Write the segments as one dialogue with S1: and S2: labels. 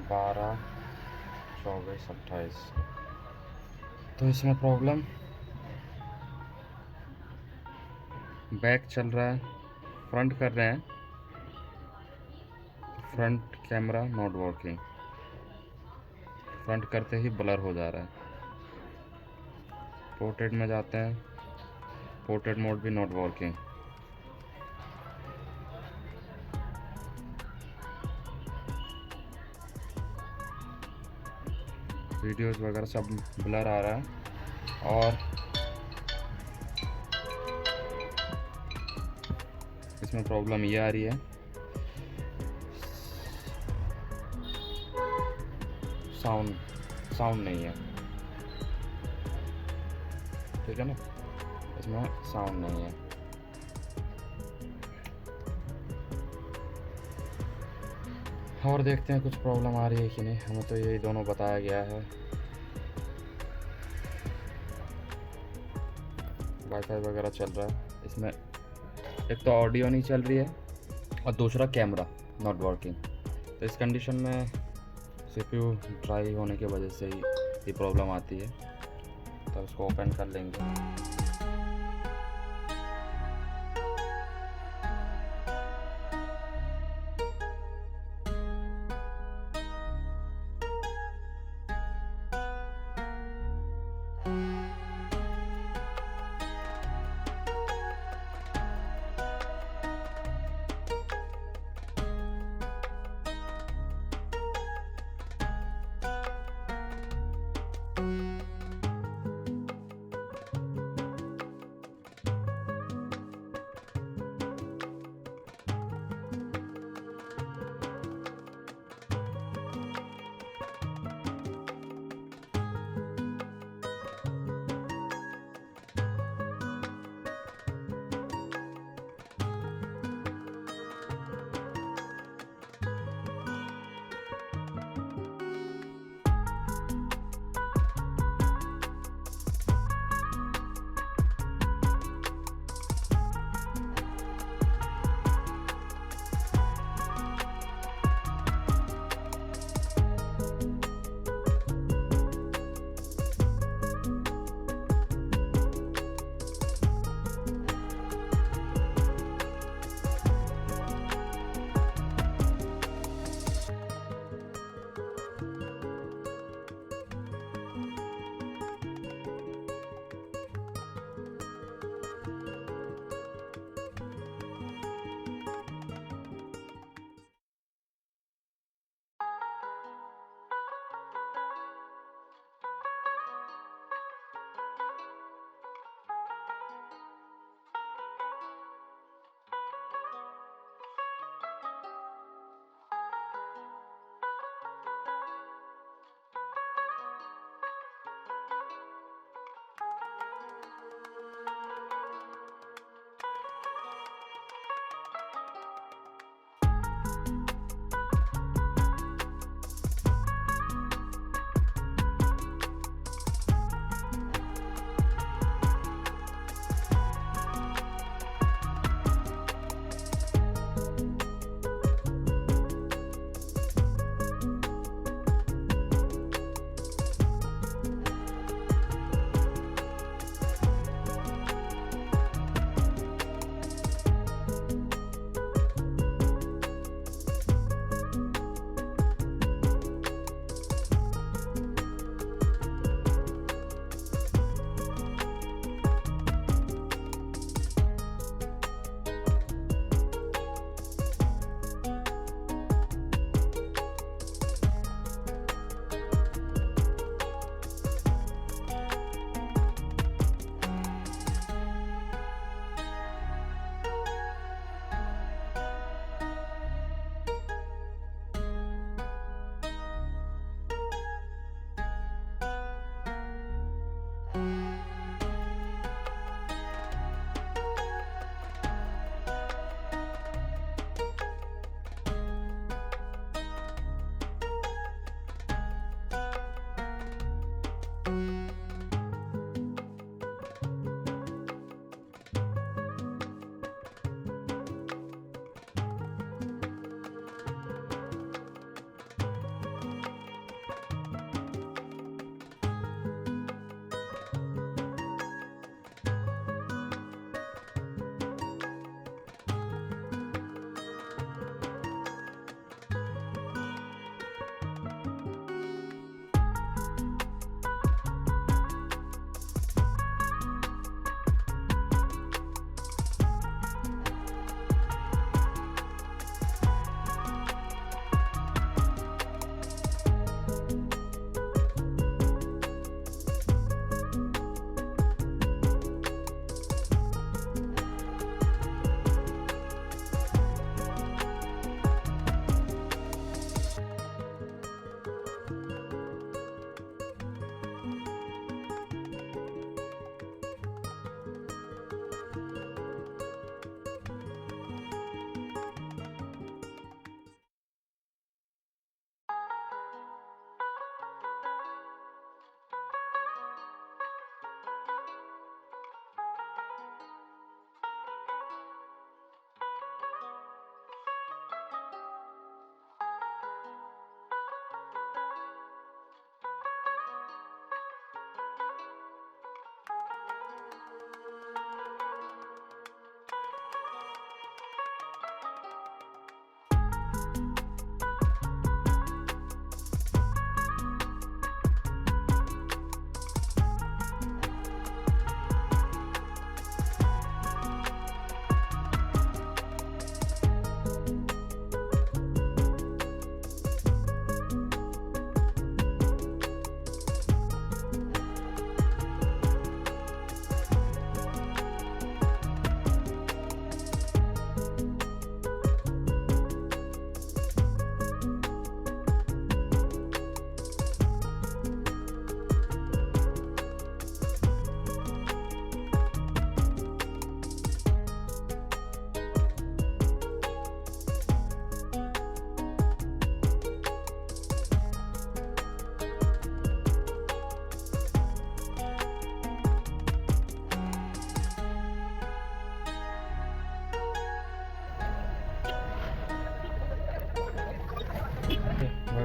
S1: 12 24 28। तो इसमें problem, back चल रहा है, फ्रंट कर रहे हैं, front camera not working, front करते ही ब्लर हो जा रहा है। पोर्ट्रेट में जाते हैं, पोर्ट्रेट मोड भी नॉट वर्किंग। वीडियोस वगैरह सब ब्लर आ रहा है। और इसमें प्रॉब्लम ये आ रही है, साउंड साउंड नहीं है, ठीक है ना, इसमें साउंड नहीं है। और देखते हैं कुछ प्रॉब्लम आ रही है कि नहीं। हमें तो यही दोनों बताया गया है। वाईफाई वगैरह चल रहा है इसमें। एक तो ऑडियो नहीं चल रही है और दूसरा कैमरा नॉट वर्किंग। तो इस कंडीशन में सीपीयू ड्राई होने की वजह से ही ये प्रॉब्लम आती है। तो इसको ओपन कर लेंगे।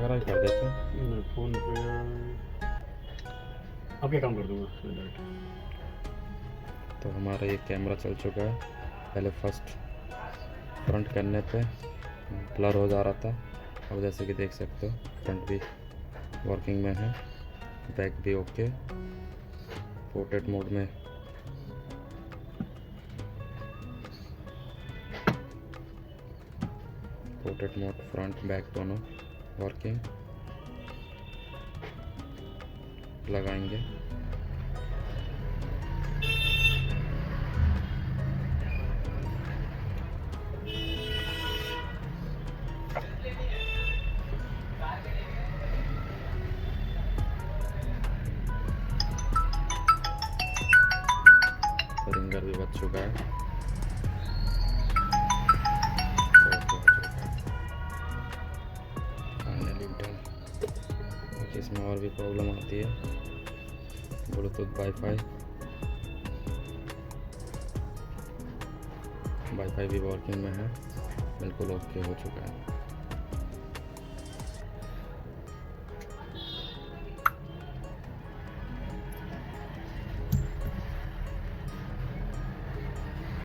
S1: वगैरह ही कर देते हैं।
S2: मैं फ़ोन पे अब क्या काम कर दूँगा डायरेक्ट।
S1: तो हमारा ये कैमरा चल चुका है। पहले फर्स्ट फ्रंट करने पे ब्लर हो जा रहा था, अब जैसे कि देख सकते हो फ्रंट भी वर्किंग में है, बैक भी ओके। पोर्ट्रेट मोड में पोर्ट्रेट मोड फ्रंट बैक दोनों वर्किंग लगाएंगे। रिंगर भी बच चुका है, फाइनली डन। इसमें और भी प्रॉब्लम आती है, ब्लूटूथ वाईफाई भी वर्किंग में है, बिल्कुल ओके हो चुका है।